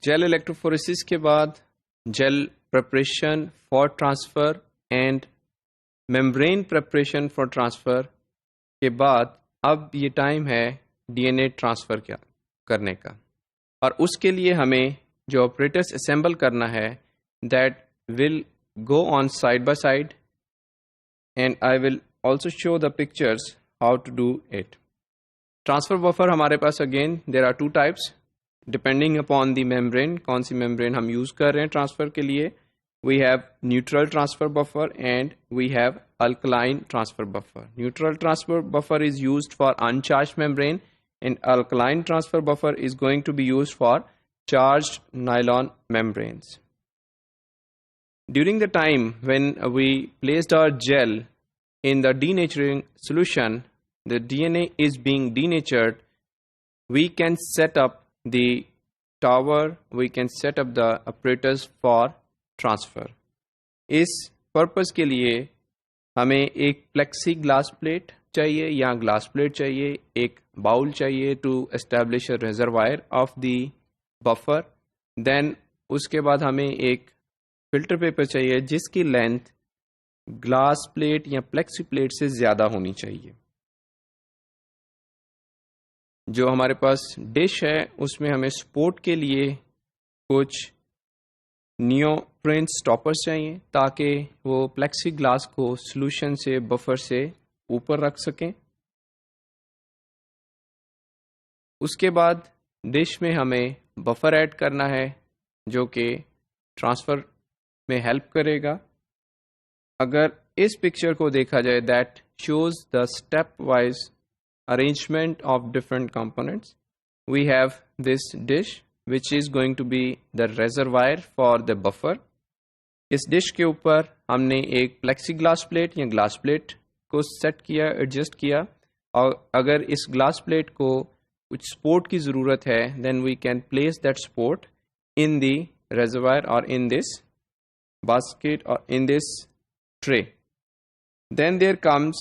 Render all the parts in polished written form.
Jail electrophoresis के बाद gel preparation for transfer and membrane preparation for transfer के बाद अब ये टाइम है डीएनए ट्रांसफ़र करने का, और उसके लिए हमें जो ऑपरेटर्स असेंबल करना है that will go on side by side, and I will also show the pictures how to do it. Transfer buffer हमारे पास again there are two types depending upon the membrane, कौन सी membrane हम use कर रहे हैं transfer के लिए. We have neutral transfer buffer and we have alkaline transfer buffer. Neutral transfer buffer is used for uncharged membrane and alkaline transfer buffer is going to be used for charged nylon membranes. During the time when we placed our gel in the denaturing solution, the DNA is being denatured, we can set up the tower, we can set up the apparatus for transfer. इस purpose के लिए हमें एक plexi glass plate चाहिए या glass plate चाहिए, एक bowl चाहिए to establish a reservoir of the buffer. Then उसके बाद हमें एक फिल्टर पेपर चाहिए जिसकी लेंथ ग्लास प्लेट या प्लेक्सी प्लेट से ज़्यादा होनी चाहिए. जो हमारे पास डिश है उसमें हमें सपोर्ट के लिए कुछ नियोप्रिन स्टॉपर्स चाहिए ताकि वो प्लेक्सी ग्लास को सॉल्यूशन से बफर से ऊपर रख सकें. उसके बाद डिश में हमें बफर ऐड करना है जो कि ट्रांसफ़र में हेल्प करेगा. अगर इस पिक्चर को देखा जाए that shows the step wise arrangement of different components. We have this dish which is going to be the reservoir for the buffer. इस डिश के ऊपर हमने एक प्लेक्सी ग्लास प्लेट या ग्लास प्लेट को सेट किया, एडजस्ट किया, और अगर इस ग्लास प्लेट को कुछ सपोर्ट की ज़रूरत है then we can place that support in the reservoir और in this basket or in this tray. Then there comes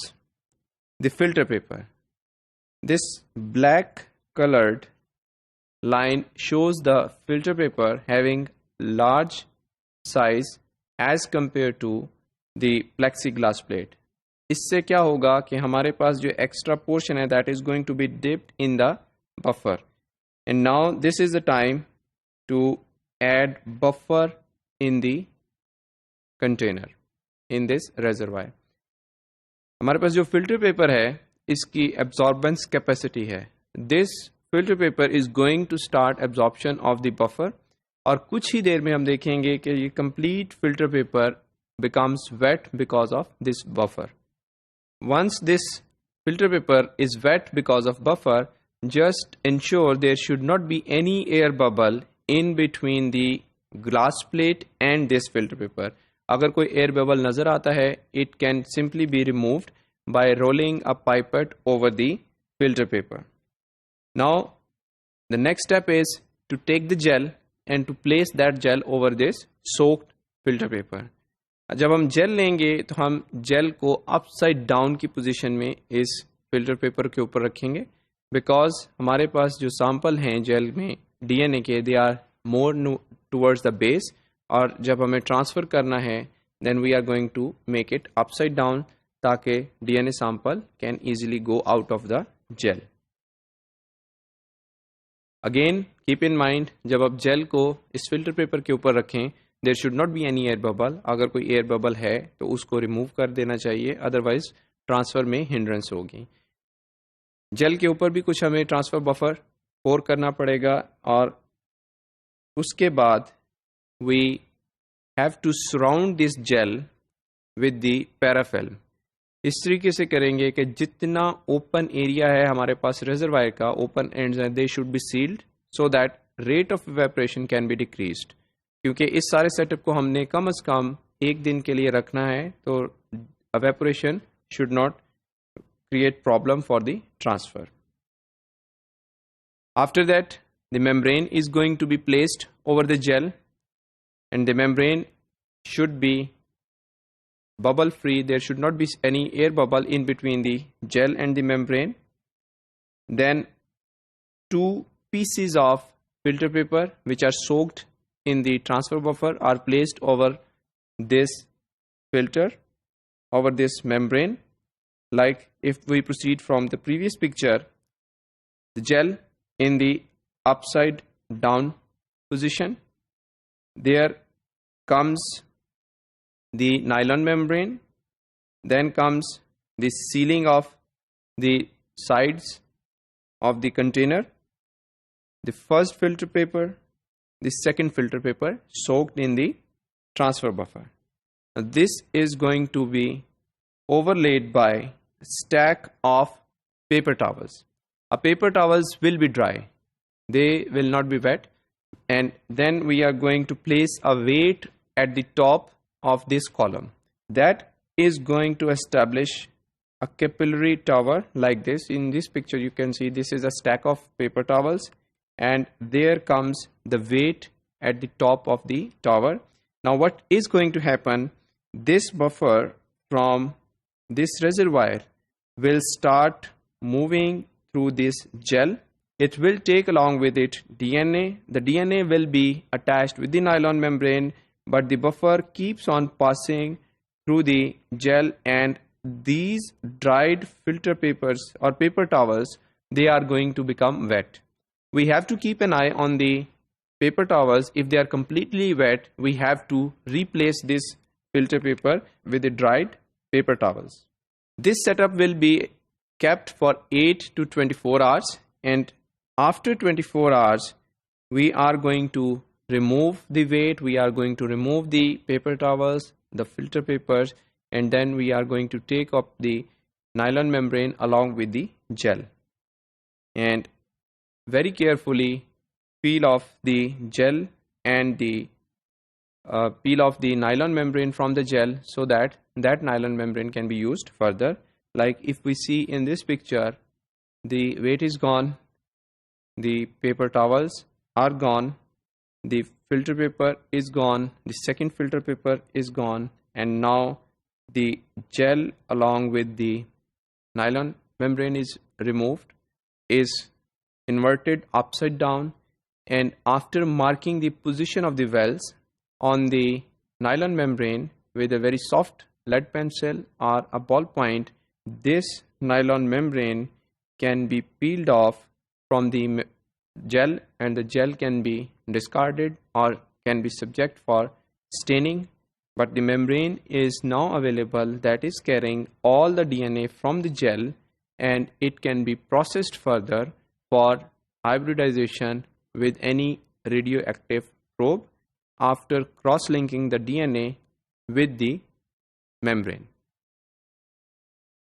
the filter paper. This black colored line shows the filter paper having large size as compared to the plexiglass plate. इससे क्या होगा कि हमारे पास जो extra portion है that is going to be dipped in the buffer. And now this is the time to add buffer in the container in this reservoir. हमारे पास जो फिल्टर पेपर है इसकी एब्जॉर्बेंस कैपेसिटी है. This filter paper is going to start absorption of the buffer, और कुछ ही देर में हम देखेंगे कि ये complete filter paper becomes wet because of this buffer. Once this filter paper is wet because of buffer, just ensure there should not be any air bubble in between the glass plate and this filter paper. अगर कोई air bubble नजर आता है it can simply be removed by rolling a pipette over the filter paper. Now the next step is to take the gel and to place that gel over this soaked filter paper. जब हम jail लेंगे तो हम jail को upside down की position में इस filter paper के ऊपर रखेंगे, बिकॉज हमारे पास जो सैंपल हैं जेल में डीएनए के they are more towards the base, और जब हमें ट्रांसफ़र करना है then we are going to make it upside down ताकि DNA sample can easily go out of the gel. Again keep in mind जब आप जेल को इस फिल्टर पेपर के ऊपर रखें there should not be any air bubble. अगर कोई एयर बबल है तो उसको रिमूव कर देना चाहिए, अदरवाइज ट्रांसफ़र में हिंड्रेंस होगी. जेल के ऊपर भी कुछ हमें ट्रांसफ़र बफर पोर करना पड़ेगा, और उसके बाद we have to surround this gel with the parafilm. इस तरीके से करेंगे कि जितना ओपन एरिया है हमारे पास रिजर्वायर का, ओपन एंड्स हैं, they should be sealed so that rate of evaporation can be decreased. क्योंकि इस सारे सेटअप को हमने कम से कम एक दिन के लिए रखना है, तो evaporation should not create problem for the transfer. After that the membrane is going to be placed over the gel, and the membrane should be bubble free. There should not be any air bubble in between the gel and the membrane. Then 2 pieces of filter paper which are soaked in the transfer buffer are placed over this filter, over this membrane. Like if we proceed from the previous picture, the gel in the upside down position, there comes the nylon membrane, then comes the sealing of the sides of the container, the first filter paper, the second filter paper soaked in the transfer buffer. Now, this is going to be overlaid by a stack of paper towels. Our paper towels will be dry, they will not be wet, and then we are going to place a weight at the top of this column that is going to establish a capillary tower like this. In this picture you can see this is a stack of paper towels, and there comes the weight at the top of the tower. Now what is going to happen, this buffer from this reservoir will start moving through this gel. It will take along with it DNA. The DNA will be attached with the nylon membrane, but the buffer keeps on passing through the gel, and these dried filter papers or paper towels, they are going to become wet. We have to keep an eye on the paper towels. If they are completely wet, we have to replace this filter paper with the dried paper towels. This setup will be kept for 8 to 24 hours, and after 24 hours we are going to remove the weight, we are going to remove the paper towels, the filter papers, and then we are going to take up the nylon membrane along with the gel and very carefully peel off the gel and the peel off the nylon membrane from the gel so that nylon membrane can be used further. Like if we see in this picture, the weight is gone, the paper towels are gone, the filter paper is gone, the second filter paper is gone, and now the gel along with the nylon membrane is removed, is inverted upside down, and after marking the position of the wells on the nylon membrane with a very soft lead pencil or a ballpoint, this nylon membrane can be peeled off from the gel, and the gel can be discarded or can be subject for staining. But the membrane is now available that is carrying all the DNA from the gel, and it can be processed further for hybridization with any radioactive probe after cross-linking the DNA with the membrane.